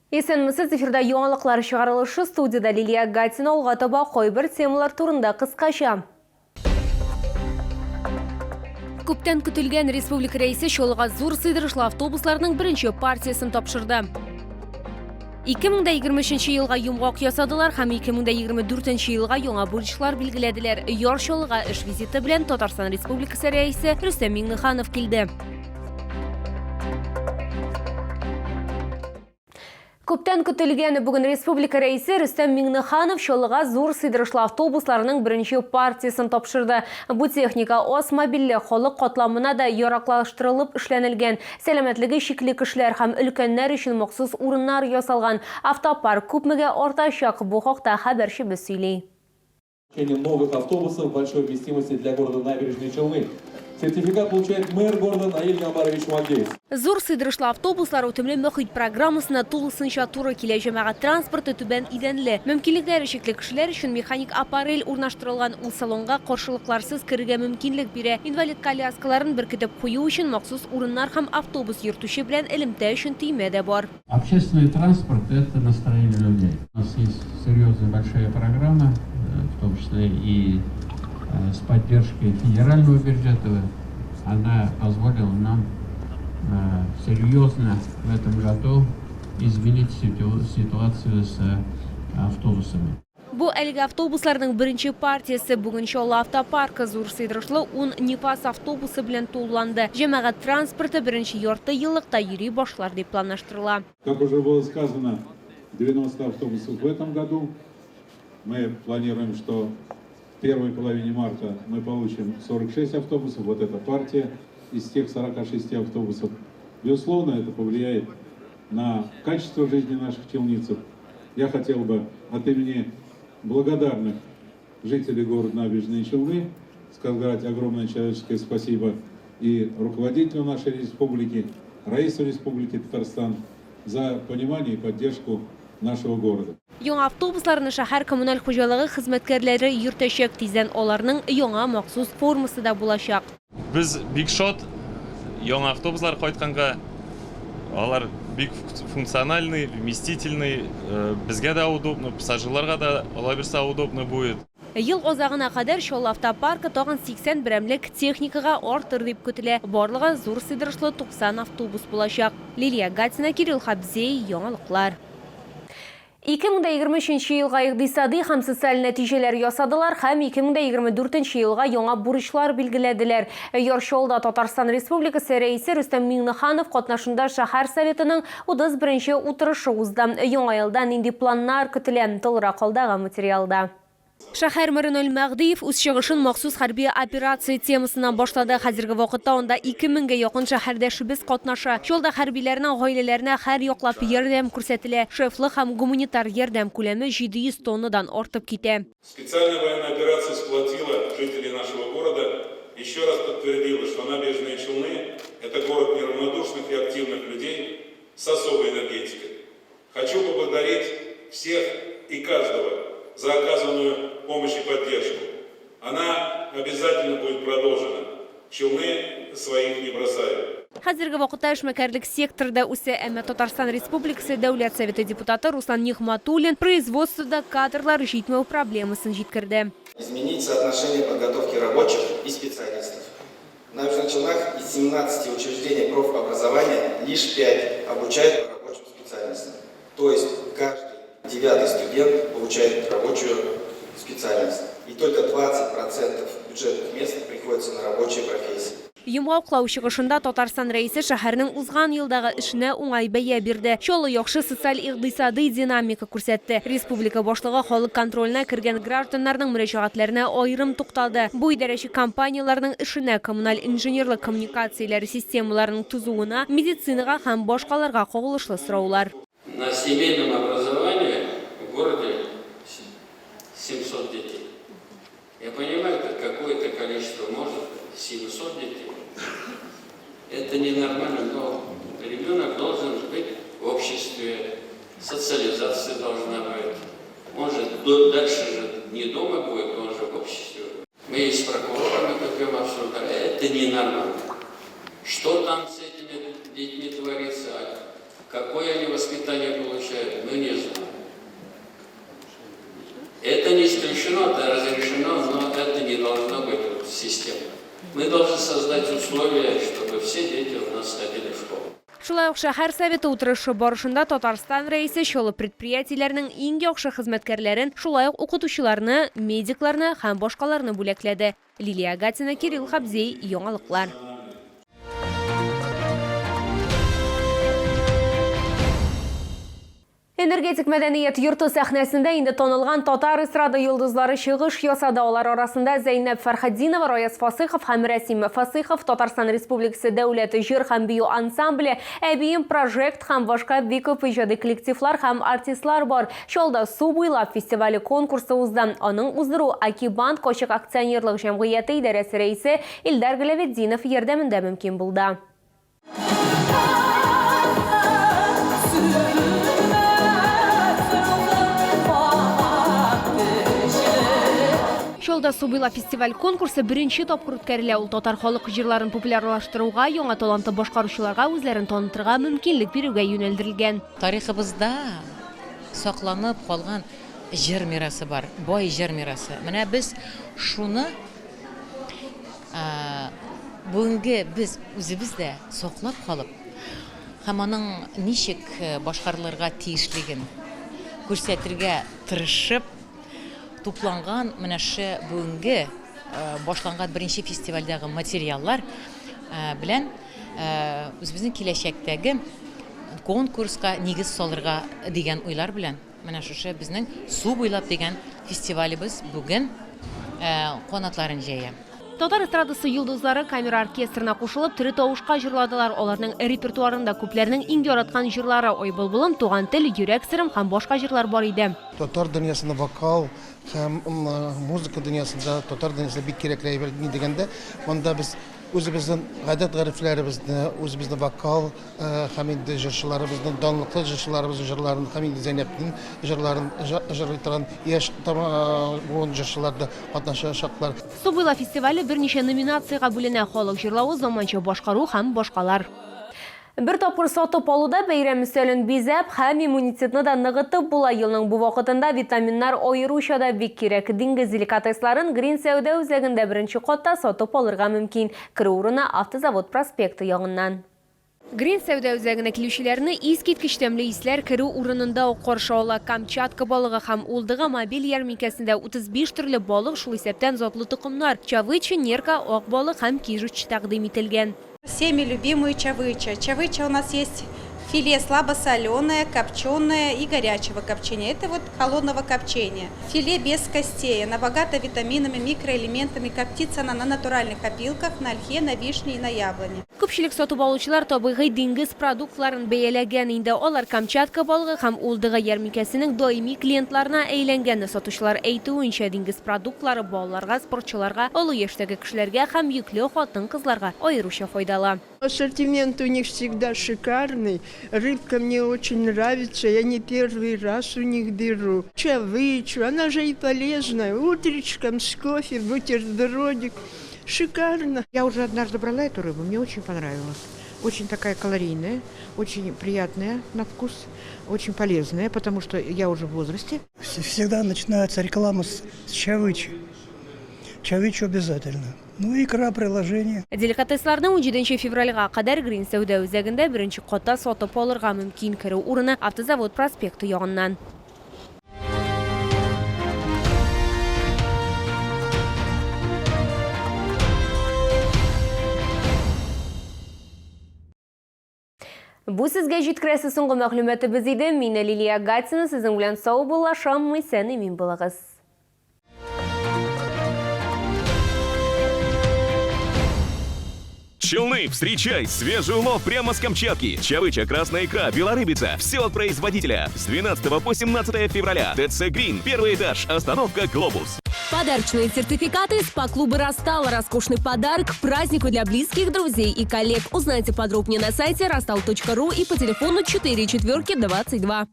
Есенмісіз эфирда яңалыклар чыгарылышы студияда Лилия Гатина олға таба койбір темалар турында кыскача. Көптен күтілген республика рейсі Шолға зур сыйдырышлы автобусларының бірінші партиясын тапшырды. 2023 елға йомғақ ясадылар, һәм 2024 елға яңа бурычлар билгеләделәр. Яр Шолға эш визиты белән Татарстан Республикасы рәисе Рөстәм Миңнеханов килде. Көптен күтілген бүгін республика рейсі Рөстәм Миңнеханов Шолға зур сыйдырышлы автобусларының бірінші партиясын тапшырды. Бу техника ос мобильле халык катламына да яраклаштырылып эшләнелгән. Сәламәтлеге шикле кешеләр һәм өлкәннәр өчен махсус урыннар ясалган. Автопарк күпмегә артачак, бу хакта хәбәрчебез сөйли. Новых автобусов большой вместимости для города Набережные Челны. Сертификат получает мэр города Наиль Гамбарович Магеев. Зур сыйдырышлы автобуслар үтемле мөхит программасына тулысынча туры килә. Җәмәгать транспорты түбән идәнле. Мөмкинлекләре шикле кешеләр өчен механик аппарель урнаштырылган. Ул салонга каршылыкларсыз керергә мөмкинлек бирә. Инвалид коляскаларын беркетеп кую өчен махсус урыннар һәм автобус йөртүче белән элемтә өчен тыйма да бар. Общественный транспорт – это настроение людей. У нас есть серьезная большая программа, в том числе и с поддержкой федерального бюджета. Она позволила нам серьезно в этом году изменить ситуацию с автобусами. Бу әлеге автобусларның беренче партиясы бүген Чаллы автопаркы зур сыйдырышлы 10 Нипас автобусы белән тулланды. Җәмәгать транспорты беренче ярты еллыкта йөри башлар дип планлаштырыла. Как уже было сказано, 90 автобусов в этом году. Мы планируем, что в первой половине марта мы получим 46 автобусов. Вот эта партия из тех 46 автобусов. Безусловно, это повлияет на качество жизни наших челнинцев. Я хотел бы от имени благодарных жителей города Набережные Челны сказать огромное человеческое спасибо и руководителю нашей республики, Раису Республики Татарстан за понимание и поддержку нашего города. Яңа автобусларны шәһәр коммуналь хуҗалыгы хезмәткәрләре йөртәчәк, тиздән аларның яңа махсус формасы да булачак. Без бик шат яңа автобуслар кайтканга. Алар бик функциональный, вместительный, безгә дә удобно, пассажирларга да алаберса удобно будет. Ел азагына кадәр Чаллы автопаркы тагын 80 берәмлек техникага артыр дип көтелә. Барлыгы зур сыйдырышлы 90 автобус булачак. Лилия Гатина, Кирилл Хабзей, яңалыклар. 2023 елга икътисади һәм социаль нәтиҗәләр ясадылар һәм 2024 елга яңа бурычлар билгеләделәр. Яр Чаллыда Татарстан Республикасы рәисе Рөстәм Миңнеханов катнашында шәһәр советының 31-нче утырышы узды. Яңа елда нинди планнар көтелә, тулырак алдагы материалда. Шәһәр мэры Мәгъдиев үз чыгышын махсус хәрби операция темасыннан башлады. Хәзерге вакытта анда 2000-гә якын шәһәрдәшебез катнаша. Чаллыда хәрбиләрнең гаиләләренә һәр яклап ярдәм күрсәтелә. Шефлы һәм гуманитар ярдәм күләме 700 тоннадан артып китә. Специальная военная операция сплотила жителей нашего города, еще раз подтвердила, что Набережные Челны – это город неравнодушных и активных людей с особой энергетикой. Хочу поблагодарить всех и каждого за оказанную помощь и поддержку. Она обязательно будет продолжена. Челны своих не бросают. Хәзерге вакытта эшмәкәрлек секторда үсә, әмма Татарстан Республикасы Дәүләт Советы депутаты Руслан Нигъматуллин производствода кадрлар җитмәү проблемасын җиткерде. Изменить соотношение подготовки рабочих и специалистов. В Набережных Челнах из 17 учреждений профобразования лишь 5 обучают по рабочим специальностям. То есть каждый 9-й студент получает рабочую специальность. И только 20% бюджетных мест приходится на рабочие профессии. Йомгаклау чыгышында Татарстан рәисе шәһәрнең узган елдагы эшенә уңай бәя бирде. Чаллы яхшы социаль-икътисади динамика күрсәтте. Республика башлыгы халык контрольна кергән гражданнарның мөрәҗәгатьләренә аерым тукталды. Бу идарәче компанияләрнең эшенә, коммуналь инженерлык коммуникацияләр системаларының тузуына, медицинага һәм башкаларга кагылышлы сораулар. На семейном образовании в городе 700 детей. Я понимаю, это какое-то количество может, 700 детей. Это ненормально, но ребенок должен быть в обществе, социализация должна быть. Он же дальше же не дома будет, он же в обществе. Мы и с прокурорами таким обсуждали, это ненормально. Что там с этими детьми творится? Какое они воспитание получают? запрещено, это разрешено, но это не должно быть вот система. Мы должны создать условия, чтобы все дети у нас ходили в школу. Шулай ук шәһәр советы утырышы барышында Татарстан рәисе шулы предприятиеләрнең иң яхшы хезмәткәрләрен, шулай ук укытучыларны, медикларны һәм башкаларны бүләкләде. Лилия Гатина, Кирилл Хабзей, яңалыклар. Энергетик мәдәният йорты сәхнәсендә инде танылган татар эстрада йолдызлары чыгыш ясады. Алар арасында Зәйнәп Фәрхәддинова, Рояз Фасыйхов һәм Рәсим Фасыйхов, Татарстан Республикасы дәүләт җыр һәм бию ансамбле, Әбием проект һәм башка бик күп иҗади коллективлар һәм артистлар бар. Шулда су буйлап фестивале конкурсы узды. Аның уздыру Акибанд Кочак акционерлык җәмгыяте идарәсе рәисе Илдар Галәветдинов ярдәмендә мөмкин булды. Шолда Субыла фестиваль конкурсы беренче тапкыр үткәрелә. Ул татар халык җырларын популярлаштыруга, яңа талантлы башкаручыларга үзләрен танытырга мөмкинлек бирүгә юнәлдерелгән. Тарихыбызда сакланып калган җыр мирасы бар, бай җыр мирасы. Менә без шуны бүгенге без үзебез дә саклап калып, һәм аның ничек башкарылырга тиешлеген күрсәтергә тырышып тупланган менә шу бүгенге башланган беренче фестивальдәге материаллар белән үзебезнең киләчәктәге конкурска нигез салырга дигән уйлар белән менә шушы безнең су буйлап дигән фестивалебез бүген канатларын җәя. Татар эстрадасы йолдызлары камера оркестрына кушылып, тере тавышка җырладылар. Аларның репертуарында күпләрнең иң яраткан җырлары «Ой былбылым», «Туган тел», «Йөрәк сырым» һәм башка җырлар бар иде. Татар дөньясында вокал һәм музыка дөньясында татар дөньясында бик кирәкле әйбер ни дигәндә, монда без үзебезнең гадәт-гәрефләребезне, үзебезнең вокал һәм инде җырчыларыбызның, данлыклы җырчыларыбызның җырларын, һәм инде Зәйнәпнең җырларын җырлый торган яшь буын җырчыларда катнашачаклар. Субыла фестивале берничә номинациягә бүленә: халык җырлавы, заманча башкару һәм башкалар. Бер тапкыр сатып алуда бәйрәм өстәлен бизәп һәм иммунитетны да ныгытып була. Елның бу вакытында витаминнар аеруча да бик кирәк. Диңгез деликатесларын Грин сәүдә үзәгендә беренче катта сатып алырга мөмкин. Киру урыны Автозавод проспекты ягыннан. Грин сәүдә үзәгенә килүчеләрне искиткеч тәмле исләр киру урынында ук каршы ала. Камчатка балыгы һәм Улдыга мобиль ярминкәсендә 35 төрле балык, шул исәптән затлы тукымнар, чавыча, нерка, ак балык һәм кижуч тәкъдим ителгән. Всеми любимую чавыча. Чавыча у нас есть филе слабосоленое, копченое и горячего копчения. Это вот холодного копчения. Филе без костей. Она богата витаминами, микроэлементами. Коптится она на натуральных опилках, на ольхе, на вишне и на яблоне. Күпчелек сатып алучылар табигый диңгез продуктларын бәяләгән инде. Алар Камчатка балыгы һәм Улдыга ярминкәсенең даими клиентларына әйләнгән. Сатучылар әйтүенчә, диңгез продуктлары балаларга, спортчыларга, олы яшьтәге кешеләргә һәм йөкле хатын-кызларга аеруча файдалы. Ассортимент у них всегда шикарный. Рыбка мне очень нравится. Я не первый раз у них беру. Чавычу, она же и полезная. Утречком с кофе, бутербродик. Шикарно. Я уже однажды брала эту рыбу, мне очень понравилось. Очень такая калорийная, очень приятная на вкус, очень полезная, потому что я уже в возрасте. Всегда начинается реклама с чавычи. Чавычу обязательно. Ну и икра приложение. Деликатесларны 17 февральга кадәр Грин сәүдә үзәгендә беренче катта сатып алырга мөмкин. Киру урыны Автозавод проспекты ягыннан. Бу сезгә җиткерәсе соңгы мәгълүматыбыз иде. Мин Лилия Гатина, сезнең белән сау булашам, исән имин булыгыз. Челны, встречай свежий улов прямо с Камчатки. Чавыча, красная икра, белорыбица. Все от производителя. С 12 по 17 февраля. ТЦ Грин. Первый этаж. Остановка Глобус. Подарочные сертификаты СПА-клуба «Растал». Роскошный подарок к празднику для близких, друзей и коллег. Узнайте подробнее на сайте rastal.ru и по телефону 44 4 22.